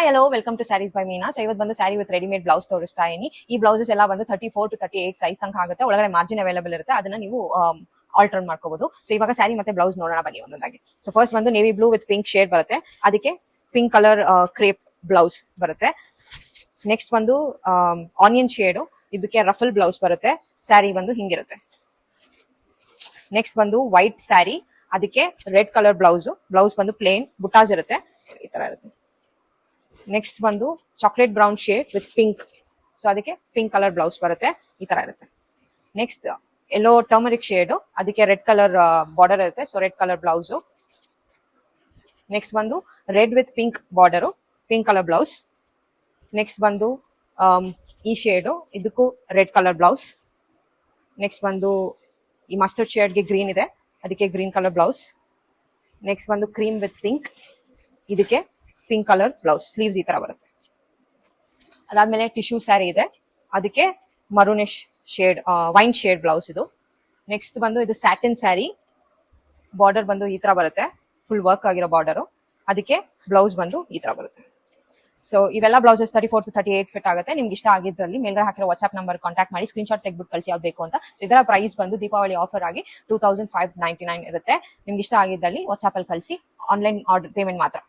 Hi hello welcome to saris by Meena. So ಇವತ್ತು ಬಂದು sari with readymade blouse ತೋರಿಸ್ತಾ ಇದೀನಿ. ಈ ಬ್ಲೌಸಸ್ ಎಲ್ಲ ಬಂದು 34 to 38 ಸೈಜ್ ತನಕ ಆಗುತ್ತೆ. ಒಳಗಡೆ ಮಾರ್ಜಿನ್ ಅವೈಲೇಬಲ್ ಇರುತ್ತೆ, ಅದನ್ನ ನೀವು ಆಲ್ಟರ್ ಮಾಡ್ಕೋಬಹುದು. ಸೊ ಇವಾಗ ಸ್ಯಾರಿ ಮತ್ತೆ ಬ್ಲೌಸ್ ನೋಡೋಣ ಬನ್ನಿ ಒಂದೊಂದಾಗಿ. ಸೊ ಫಸ್ಟ್ ಬಂದು navy blue with pink shade ಬರುತ್ತೆ, ಅದಕ್ಕೆ ಪಿಂಕ್ ಕಲರ್ ಕ್ರೇಪ್ ಬ್ಲೌಸ್ ಬರುತ್ತೆ. ನೆಕ್ಸ್ಟ್ ಬಂದು ಆನಿಯನ್ ಶೇಡ್, ಇದಕ್ಕೆ ರಫಲ್ ಬ್ಲೌಸ್ ಬರುತ್ತೆ. ಸ್ಯಾರಿ ಬಂದು ಹಿಂಗಿರುತ್ತೆ. ನೆಕ್ಸ್ಟ್ ಬಂದು ವೈಟ್ ಸ್ಯಾರಿ, ಅದಕ್ಕೆ ರೆಡ್ ಕಲರ್ ಬ್ಲೌಸ್ ಬಂದು ಪ್ಲೇನ್ ಬುಟಾಸ್ ಇರುತ್ತೆ, ಈ ತರ ಇರುತ್ತೆ. ನೆಕ್ಸ್ಟ್ ಬಂದು chocolate brown shade with pink, so ಅದಕ್ಕೆ ಪಿಂಕ್ ಕಲರ್ ಬ್ಲೌಸ್ ಬರುತ್ತೆ, ಈ ತರ ಇರುತ್ತೆ. ನೆಕ್ಸ್ಟ್ ಯೆಲ್ಲೋ ಟರ್ಮರಿಕ್ ಶೇಡ್, ಅದಕ್ಕೆ ರೆಡ್ ಕಲರ್ ಬಾರ್ಡರ್ ಇರುತ್ತೆ, so red colour blouse. Next ಬಂದು red with pink border, pink colour blouse. Next ಬಂದು ಈ ಶೇಡ್, ಇದಕ್ಕೂ ರೆಡ್ ಕಲರ್ ಬ್ಲೌಸ್. ನೆಕ್ಸ್ಟ್ ಬಂದು ಈ ಮಸ್ಟರ್ಡ್ ಶೇಡ್ಗೆ ಗ್ರೀನ್ ಇದೆ, ಅದಕ್ಕೆ ಗ್ರೀನ್ ಕಲರ್ ಬ್ಲೌಸ್. ನೆಕ್ಸ್ಟ್ ಬಂದು ಕ್ರೀಮ್ ವಿತ್ ಪಿಂಕ್, ಇದಕ್ಕೆ ಪಿಂಕ್ ಕಲರ್ ಬ್ಲೌಸ್, ಸ್ಲೀವ್ಸ್ ಈ ತರ ಬರುತ್ತೆ. ಅದಾದ್ಮೇಲೆ ಟಿಶ್ಯೂ ಸ್ಯಾರಿ ಇದೆ, ಅದಕ್ಕೆ maroonish shade wine shade blouse ಇದು. ನೆಕ್ಸ್ಟ್ ಬಂದು ಇದು ಸ್ಯಾಟಿನ್ ಸ್ಯಾರಿ, ಬಾರ್ಡರ್ ಬಂದು ಈ ತರ ಬರುತ್ತೆ, ಫುಲ್ ವರ್ಕ್ ಆಗಿರೋ ಬಾರ್ಡರ್, ಅದಕ್ಕೆ ಬ್ಲೌಸ್ ಬಂದು ಈ ತರ ಬರುತ್ತೆ. ಸೊ ಇವೆಲ್ಲ ಬ್ಲೌಸಸ್ 34 to 38 ಫಿಟ್ ಆಗುತ್ತೆ. ನಿಮ್ಗೆ ಇಷ್ಟ ಆಗಿದ್ದಲ್ಲಿ ಮೇಲ್ಗಡೆ ಹಾಕಿರೋ ವಾಟ್ಸ್ಆಪ್ ನಂಬರ್ ಕಾಂಟ್ಯಾಕ್ಟ್ ಮಾಡಿ ಸ್ಕ್ರೀನ್ ಶಾಟ್ ತೆಗೆದ್ಬಿಟ್ಟು ಕಳಿಸಿ ಯಾವ್ದು ಬೇಕು ಅಂತ. ಸೊ ಇದರ ಪ್ರೈಸ್ ಬಂದು ದೀಪಾವಳಿ ಆಫರ್ ಆಗಿ 2599 ಇರುತ್ತೆ. ನಿಮ್ಗೆ ಇಷ್ಟ ಆಗಿದ್ದಲ್ಲಿ ವಾಟ್ಸ್ಆಪ್ ಅಲ್ಲಿ ಕಳಿಸಿ, ಆನ್ಲೈನ್ ಆರ್ಡರ್ ಪೇಮೆಂಟ್ ಮಾತ್ರ.